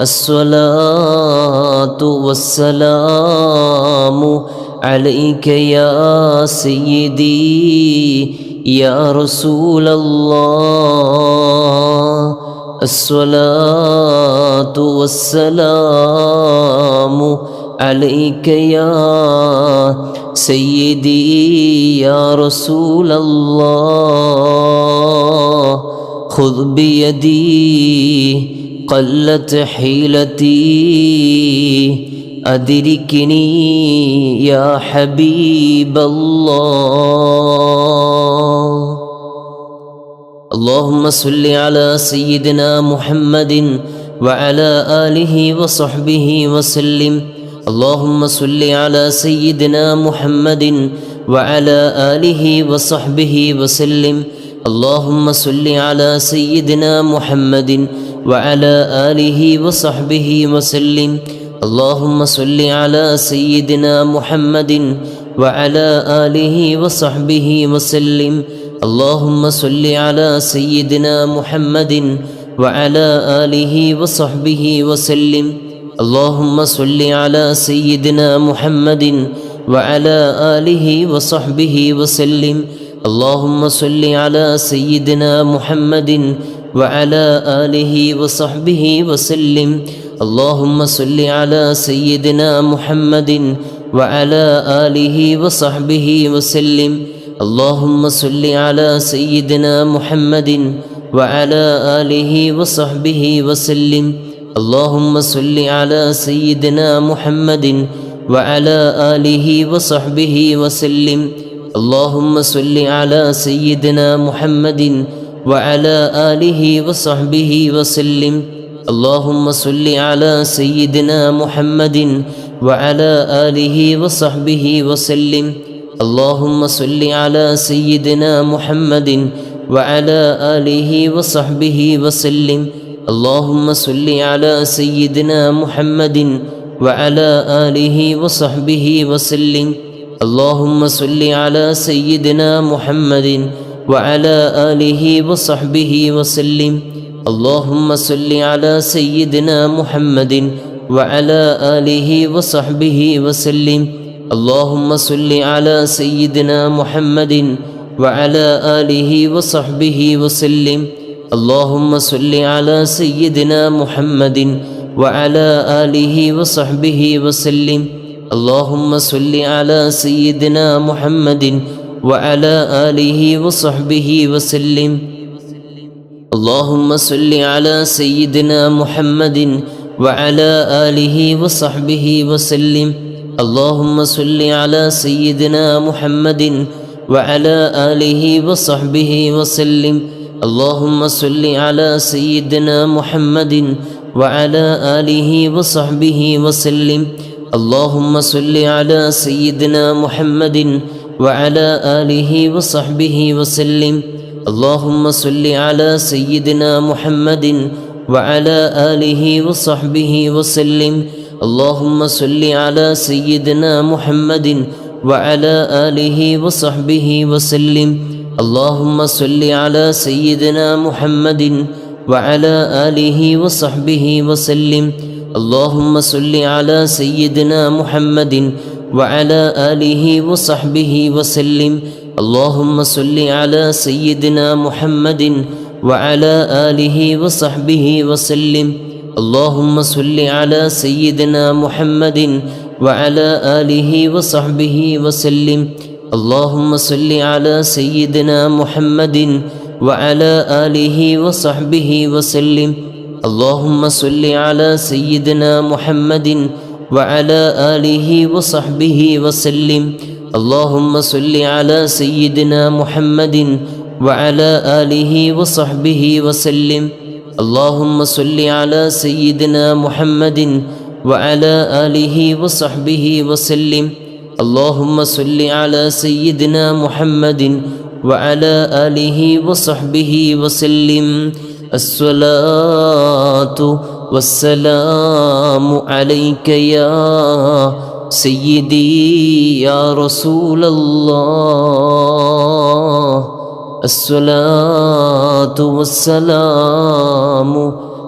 الصلاة والسلام عليك يا سيدي يا رسول الله. الصلاة والسلام عليك يا سيدي يا رسول الله. خذ بيدي قلت حيلتي أدركني يا حبيب الله. اللهم صل على سيدنا محمد وعلى آله وصحبه وسلم. اللهم صل على سيدنا محمد وعلى آله وصحبه وسلم. اللهم صل على سيدنا محمد وعلى آله وصحبه وسلم. اللهم صل على سيدنا محمد وعلى آله وصحبه وسلم. اللهم صل على سيدنا محمد وعلى آله وصحبه وسلم. اللهم صل على سيدنا محمد وعلى آله وصحبه وسلم. اللهم صل على سيدنا محمد وعلى آله وصحبه وسلم. اللهم صل على سيدنا محمد وعلى آله وصحبه وسلم. اللهم صل على سيدنا محمد وعلى آله وصحبه وسلم. اللهم صل على سيدنا محمد وعلى آله وصحبه وسلم. اللهم صل على سيدنا محمد وعلى آله وصحبه وسلم. اللهم صل على سيدنا محمد وعلى آله وصحبه وسلم. اللهم صل على سيدنا محمد وعلى آله وصحبه وسلم. اللهم صل على سيدنا محمد وعلى آله وصحبه وسلم. اللهم صل على سيدنا محمد وعلى آله وصحبه وسلم. اللهم صل على سيدنا محمد وعلى آله وصحبه وسلم. اللهم صل على سيدنا محمد وعلى آله وصحبه وسلم. اللهم صل على سيدنا محمد وعلى آله وصحبه وسلم. اللهم صل على سيدنا محمد وعلى آله وصحبه وسلم. اللهم صل على سيدنا محمد وعلى آله وصحبه وسلم. اللهم صل على سيدنا محمد وعلى آله وصحبه وسلم. اللهم صل على سيدنا محمد وعلى آله وصحبه وسلم. اللهم صل على سيدنا محمد وعلى آله وصحبه وسلم. اللهم صل على سيدنا محمد وعلى آله وصحبه وسلم. اللهم صل على سيدنا محمد وعلى آله وصحبه وسلم. اللهم صل على سيدنا محمد وعلى آله وصحبه وسلم. اللهم صل على سيدنا محمد وعلى آله وصحبه وسلم. اللهم صل على سيدنا محمد وعلى آله وصحبه وسلم. اللهم صل على سيدنا محمد وعلى آله وصحبه وسلم. اللهم صل على سيدنا محمد وعلى آله وصحبه وسلم. اللهم صل على سيدنا محمد وعلى آله وصحبه وسلم. اللهم صل على سيدنا محمد وعلى آله وصحبه وسلم. اللهم صل على سيدنا محمد وعلى آله وصحبه وسلم. اللهم صل على سيدنا محمد وعلى آله وصحبه وسلم. الصلاة والسلام عليك يا سيدي يا رسول الله. الصلاة والسلام